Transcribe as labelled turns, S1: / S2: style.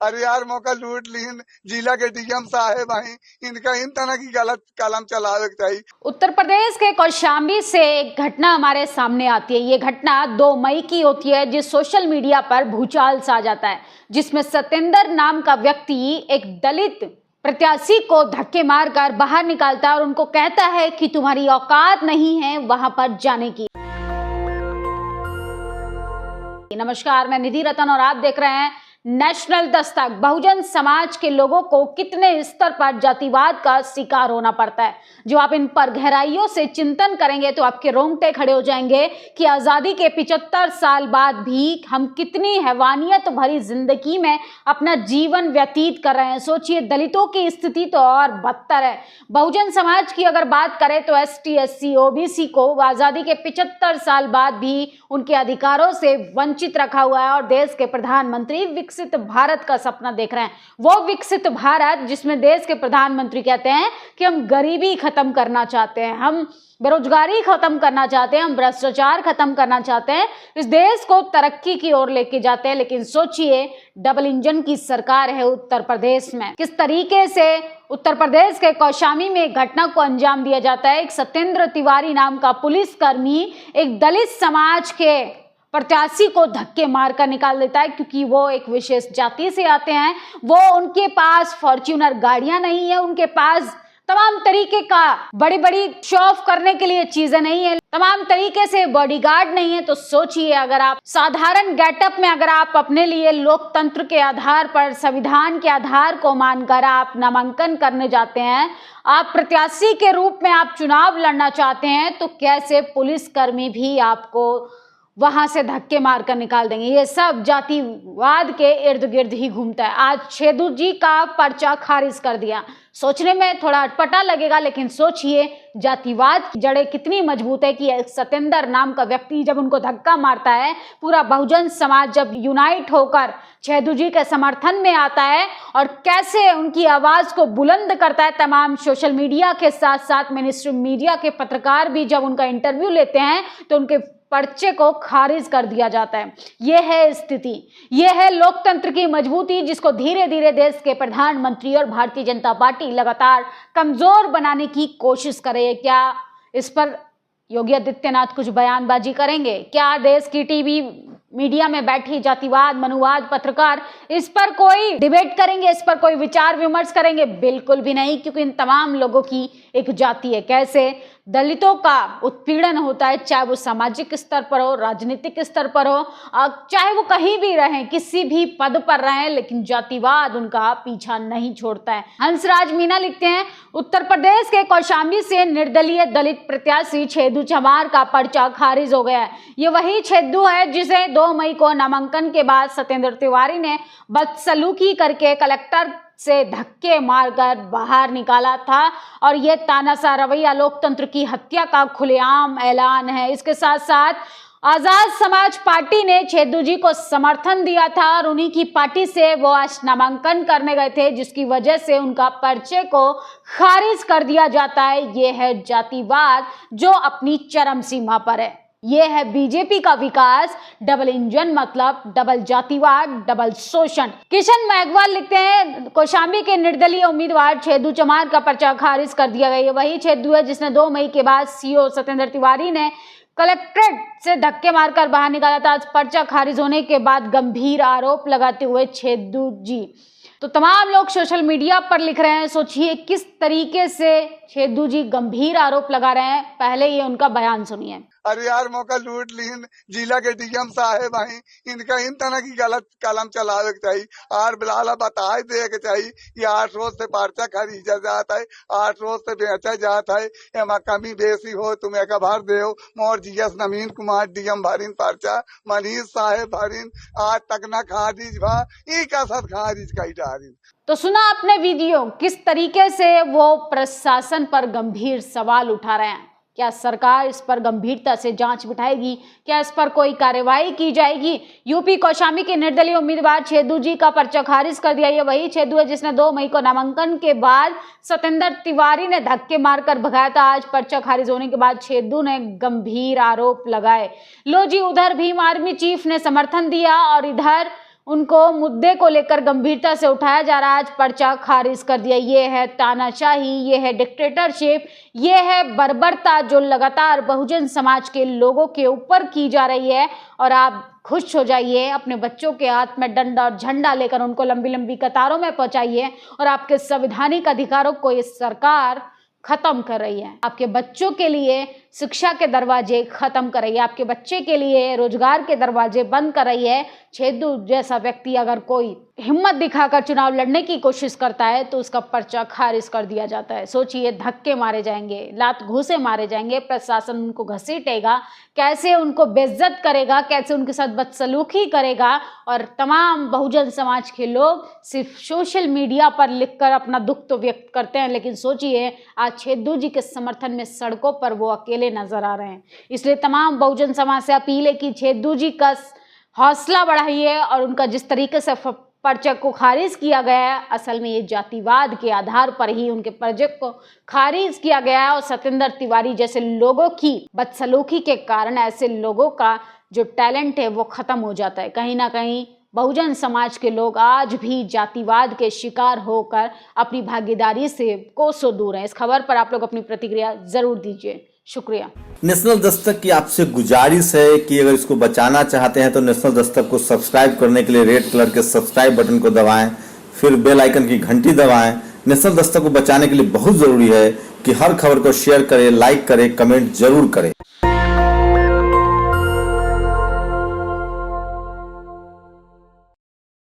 S1: अरे यार मौका लूट लीन जिला के डीएम साहेब आई, इनका इन तरह की गलत कलम चलावे के चाहिए।
S2: उत्तर प्रदेश के कौशाम्बी से एक घटना हमारे सामने आती है। ये घटना 2 मई की होती है, जिस सोशल मीडिया पर भूचाल सा जाता है, जिसमें सतेंद्र नाम का व्यक्ति एक दलित प्रत्याशी को धक्के मारकर बाहर निकालता है और उनको कहता है कि तुम्हारी औकात नहीं है वहां पर जाने की। नमस्कार, मैं निधि रतन और आप देख रहे हैं नेशनल दस्तक। बहुजन समाज के लोगों को कितने स्तर पर जातिवाद का शिकार होना पड़ता है, जो आप इन पर गहराइयों से चिंतन करेंगे तो आपके रोंगटे खड़े हो जाएंगे कि आजादी के 75 साल बाद भी हम कितनी हैवानियत भरी जिंदगी में अपना जीवन व्यतीत कर रहे हैं। सोचिए, दलितों की स्थिति तो और बदतर है। बहुजन समाज की अगर बात करें तो एसटी, एससी, ओबीसी को आजादी के 75 साल बाद भी उनके अधिकारों से वंचित रखा हुआ है और देश के प्रधानमंत्री विकसित भारत का सपना देख रहे हैं। वो विकसित भारत जिसमें देश के प्रधानमंत्री कहते हैं कि हम गरीबी खत्म करना चाहते हैं, हम बेरोजगारी खत्म करना चाहते हैं, हम भ्रष्टाचार खत्म करना चाहते हैं, इस देश को तरक्की की ओर लेके जाते हैं। लेकिन सोचिए, डबल इंजन की सरकार है उत्तर प्रदेश में। किस तरीके से उत्तर प्रदेश के कौशाम्बी में एक घटना को अंजाम दिया जाता है। एक सतेंद्र तिवारी नाम का पुलिसकर्मी एक दलित समाज के प्रत्याशी को धक्के मारकर निकाल देता है, क्योंकि वो एक विशेष जाति से आते हैं। वो उनके पास फॉर्च्यूनर गाड़ियां नहीं है, उनके पास तमाम तरीके का बड़ी बड़ी शो ऑफ करने के लिए चीजें नहीं है, तमाम तरीके से बॉडीगार्ड नहीं है। तो सोचिए, अगर आप साधारण गेटअप में अगर आप अपने लिए लोकतंत्र के आधार पर, संविधान के आधार को मानकर आप नामांकन करने जाते हैं, आप प्रत्याशी के रूप में आप चुनाव लड़ना चाहते हैं, तो कैसे पुलिसकर्मी भी आपको वहां से धक्के मारकर निकाल देंगे। ये सब जातिवाद के इर्द गिर्द ही घूमता है। आज छेदू जी का पर्चा खारिज कर दिया। सोचने में थोड़ा अटपटा लगेगा, लेकिन सोचिए जातिवाद की जड़ें कितनी मजबूत है कि सतेंद्र नाम का व्यक्ति जब उनको धक्का मारता है, पूरा बहुजन समाज जब यूनाइट होकर छेदू जी के समर्थन में आता है और कैसे उनकी आवाज को बुलंद करता है। तमाम सोशल मीडिया के साथ साथ मिनिस्ट्री मीडिया के पत्रकार भी जब उनका इंटरव्यू लेते हैं तो उनके पर्चे को खारिज कर दिया जाता है। यह है स्थिति, यह है लोकतंत्र की मजबूती, जिसको धीरे धीरे देश के प्रधानमंत्री और भारतीय जनता पार्टी लगातार कमजोर बनाने की कोशिश कर रही है। क्या इस पर योगी आदित्यनाथ कुछ बयानबाजी करेंगे? क्या देश की टीवी मीडिया में बैठी जातिवाद, मनुवाद पत्रकार इस पर कोई डिबेट करेंगे, इस पर कोई विचार विमर्श करेंगे? बिल्कुल भी नहीं, क्योंकि इन तमाम लोगों की एक जाति है। कैसे दलितों का उत्पीड़न होता है, चाहे वो सामाजिक स्तर पर हो, राजनीतिक स्तर पर हो, चाहे वो कहीं भी रहें, किसी भी पद पर रहें, लेकिन जातिवाद उनका पीछा नहीं छोड़ता है। हंसराज मीना लिखते हैं, उत्तर प्रदेश के कौशाम्बी से निर्दलीय दलित प्रत्याशी छेदू चमार का पर्चा खारिज हो गया है। ये वही छेदू है जिसे 2 मई को नामांकन के बाद सतेंद्र तिवारी ने बदसलूकी करके कलेक्टर से धक्के मारकर बाहर निकाला था, और यह तानाशाह रवैया लोकतंत्र की हत्या का खुलेआम ऐलान है। इसके साथ साथ आजाद समाज पार्टी ने छेदू जी को समर्थन दिया था और उन्हीं की पार्टी से वो आज नामांकन करने गए थे, जिसकी वजह से उनका पर्चे को खारिज कर दिया जाता है। ये है जातिवाद जो अपनी चरम सीमा पर है। ये है बीजेपी का विकास। डबल इंजन मतलब डबल जातिवाद, डबल शोषण। किशन मेघवाल लिखते हैं, कौशाम्बी के निर्दलीय उम्मीदवार छेदू चमार का पर्चा खारिज कर दिया गया। वही छेदू है जिसने 2 मई के बाद सीओ सतेंद्र तिवारी ने कलेक्ट्रेट से धक्के मारकर बाहर निकाला था। आज पर्चा खारिज होने के बाद गंभीर आरोप लगाते हुए छेदू जी, तो तमाम लोग सोशल मीडिया पर लिख रहे हैं। सोचिए किस तरीके से छेदू जी गंभीर आरोप लगा रहे हैं। पहले ये उनका बयान सुनिए।
S1: अरे यार मौका लूट लीन जिला के डीएम साहेब आई, इनका इन तरह की गलत कलम चलावे के चाहिए और बिलाला बताए दे के चाहिए कि 8 रोज से पर्चा खरीदा जाता है, 8 रोज से बेचा जाता है, एमा कमी बेसी हो तुम्हें का भर दे। मोर जीएस नवीन कुमार डीएम भरीन पर्चा, मनीष साहेब भरीन, आज तक न खारिज भा, ई का सब खारिज कई डारिन।
S2: तो सुना आपने वीडियो, किस तरीके से वो प्रशासन पर गंभीर सवाल उठा रहे हैं। क्या सरकार इस पर गंभीरता से जांच बिठाएगी? क्या इस पर कोई कार्रवाई की जाएगी? यूपी कौशाम्बी के निर्दलीय उम्मीदवार छेदू जी का पर्चा खारिज कर दिया। ये वही छेदू है जिसने 2 मई को नामांकन के बाद सतेंद्र तिवारी ने धक्के मारकर भगाया था। आज पर्चा खारिज होने के बाद छेदू ने गंभीर आरोप लगाए। लो जी, उधर भीम आर्मी चीफ ने समर्थन दिया और इधर उनको मुद्दे को लेकर गंभीरता से उठाया जा रहा है। आज पर्चा खारिज कर दिया। ये है तानाशाही, ये है डिक्टेटरशिप, ये है बर्बरता जो लगातार बहुजन समाज के लोगों के ऊपर की जा रही है। और आप खुश हो जाइए, अपने बच्चों के हाथ में डंडा और झंडा लेकर उनको लंबी लंबी कतारों में पहुंचाइए और आपके संवैधानिक अधिकारों को ये सरकार खत्म कर रही है। आपके बच्चों के लिए शिक्षा के दरवाजे खत्म कर रही है, आपके बच्चे के लिए रोजगार के दरवाजे बंद कर रही है। छेदू जैसा व्यक्ति अगर कोई हिम्मत दिखाकर चुनाव लड़ने की कोशिश करता है तो उसका पर्चा खारिज कर दिया जाता है। सोचिए, धक्के मारे जाएंगे, लात घूंसे मारे जाएंगे, प्रशासन उनको घसीटेगा, कैसे उनको बेइज्जत करेगा, कैसे उनके साथ बदसलूकी करेगा। और तमाम बहुजन समाज के लोग सिर्फ सोशल मीडिया पर लिखकर अपना दुख तो व्यक्त करते हैं, लेकिन सोचिए आज छेदू जी के समर्थन में सड़कों पर वो अकेले नजर आ रहे हैं। इसलिए तमाम बहुजन समाज से अपील है कि छेदू जी का हौसला बढ़ाइए और उनका जिस तरीके से पर्चे को खारिज किया गया है, असल में ये जातिवाद के आधार पर ही उनके पर्चे को खारिज किया गया है। और सत्येंद्र तिवारी जैसे लोगों की बदसलूकी के कारण ऐसे लोगों का जो टैलेंट है वो खत्म हो जाता है। कहीं ना कहीं बहुजन समाज के लोग आज भी जातिवाद के शिकार होकर अपनी भागीदारी से कोसों दूर हैं। इस खबर पर आप लोग अपनी प्रतिक्रिया जरूर दीजिए। शुक्रिया।
S3: नेशनल दस्तक की आपसे गुजारिश है कि अगर इसको बचाना चाहते हैं तो नेशनल दस्तक को सब्सक्राइब करने के लिए रेड कलर के सब्सक्राइब बटन को दबाएं, फिर बेल आइकन की घंटी दबाएं। नेशनल दस्तक को बचाने के लिए बहुत जरूरी है कि हर खबर को शेयर करें, लाइक करें, कमेंट जरूर करें।